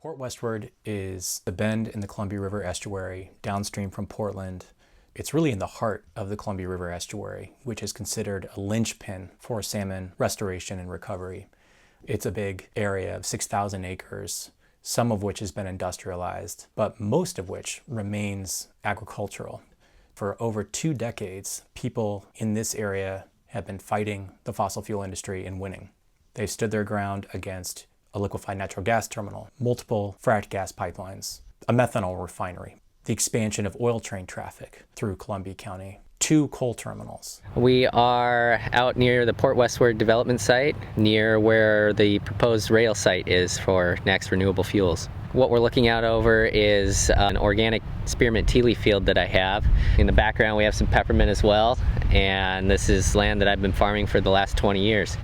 Port Westward is the bend in the Columbia River estuary downstream from Portland. It's really in the heart of the Columbia River estuary, which is considered a linchpin for salmon restoration and recovery. It's a big area of 6,000 acres, some of which has been industrialized, but most of which remains agricultural. For over 2 decades, people in this area have been fighting the fossil fuel industry and winning. They've stood their ground against a liquefied natural gas terminal, multiple fracked gas pipelines, a methanol refinery, the expansion of oil train traffic through Columbia County, 2 coal terminals. We are out near the Port Westward development site, near where the proposed rail site is for next renewable fuels. What we're looking out over is an organic spearmint tea leaf field that I have. In the background we have some peppermint as well, and this is land that I've been farming for the last 20 years.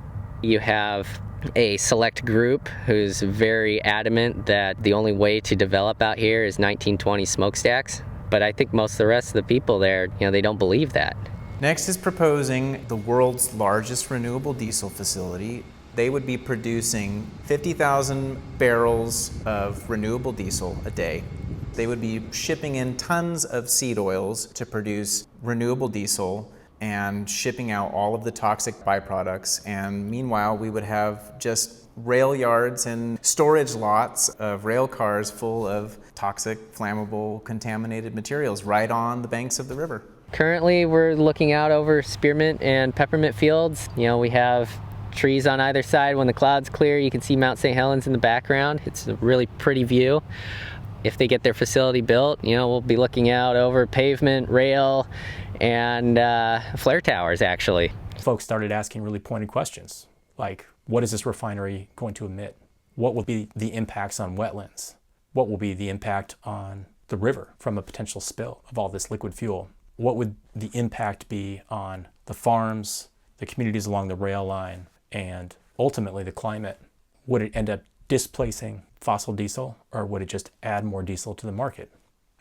You have a select group who's very adamant that the only way to develop out here is 1920 smokestacks, but I think most of the rest of the people there, they don't believe that. Next is proposing the world's largest renewable diesel facility. They would be producing 50,000 barrels of renewable diesel a day. They would be shipping in tons of seed oils to produce renewable diesel and shipping out all of the toxic byproducts. And meanwhile, we would have just rail yards and storage lots of rail cars full of toxic, flammable, contaminated materials right on the banks of the river. Currently, we're looking out over spearmint and peppermint fields. We have trees on either side. When the clouds clear, you can see Mount St. Helens in the background. It's a really pretty view. If they get their facility built, we'll be looking out over pavement, rail, and flare towers, actually. Folks started asking really pointed questions, like, what is this refinery going to emit? What will be the impacts on wetlands? What will be the impact on the river from a potential spill of all this liquid fuel? What would the impact be on the farms, the communities along the rail line, and ultimately the climate? Would it end up displacing fossil diesel, or would it just add more diesel to the market?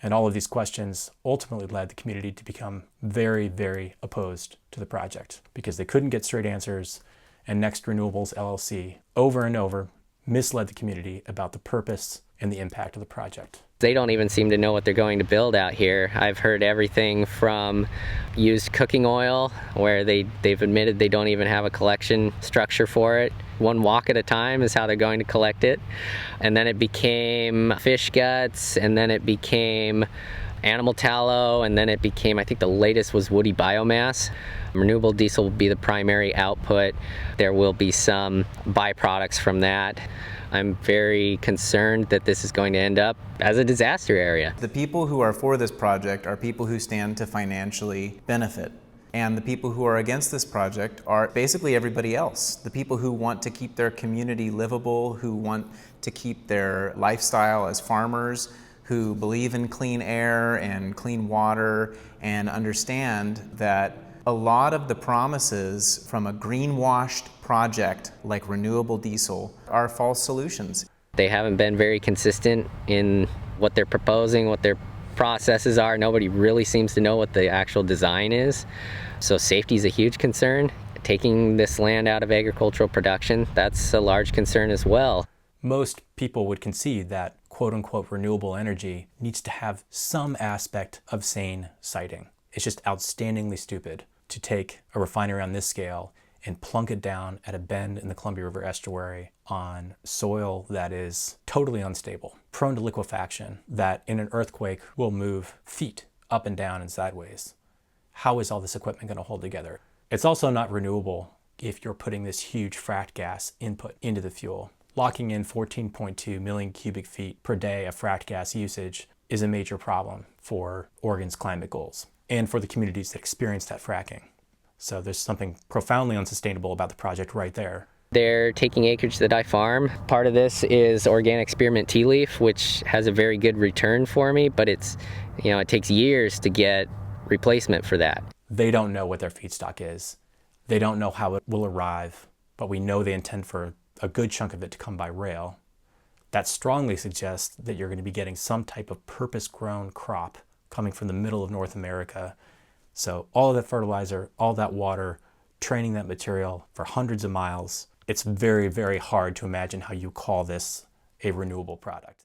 And all of these questions ultimately led the community to become very, very opposed to the project because they couldn't get straight answers, and Next Renewables LLC over and over misled the community about the purpose and the impact of the project. They don't even seem to know what they're going to build out here. I've heard everything from used cooking oil, where they've admitted they don't even have a collection structure for it. One walk at a time is how they're going to collect it. And then it became fish guts, and then it became animal tallow, and then it became, I think the latest was woody biomass. Renewable diesel will be the primary output. There will be some byproducts from that. I'm very concerned that this is going to end up as a disaster area. The people who are for this project are people who stand to financially benefit. And the people who are against this project are basically everybody else. The people who want to keep their community livable, who want to keep their lifestyle as farmers, who believe in clean air and clean water, and understand that a lot of the promises from a greenwashed project like renewable diesel are false solutions. They haven't been very consistent in what they're proposing, what their processes are. Nobody really seems to know what the actual design is. So safety is a huge concern. Taking this land out of agricultural production, that's a large concern as well. Most people would concede that quote-unquote renewable energy needs to have some aspect of sane siting. It's just outstandingly stupid to take a refinery on this scale and plunk it down at a bend in the Columbia River estuary on soil that is totally unstable, prone to liquefaction, that in an earthquake will move feet up and down and sideways. How is all this equipment going to hold together? It's also not renewable if you're putting this huge fracked gas input into the fuel. Locking in 14.2 million cubic feet per day of fracked gas usage is a major problem for Oregon's climate goals and for the communities that experience that fracking. So there's something profoundly unsustainable about the project right there. They're taking acreage that I farm. Part of this is organic spearmint tea leaf, which has a very good return for me, but it takes years to get replacement for that. They don't know what their feedstock is. They don't know how it will arrive, but we know they intend for a good chunk of it to come by rail. That strongly suggests that you're going to be getting some type of purpose-grown crop coming from the middle of North America. So all of that fertilizer, all that water, training that material for hundreds of miles, it's very, very hard to imagine how you call this a renewable product.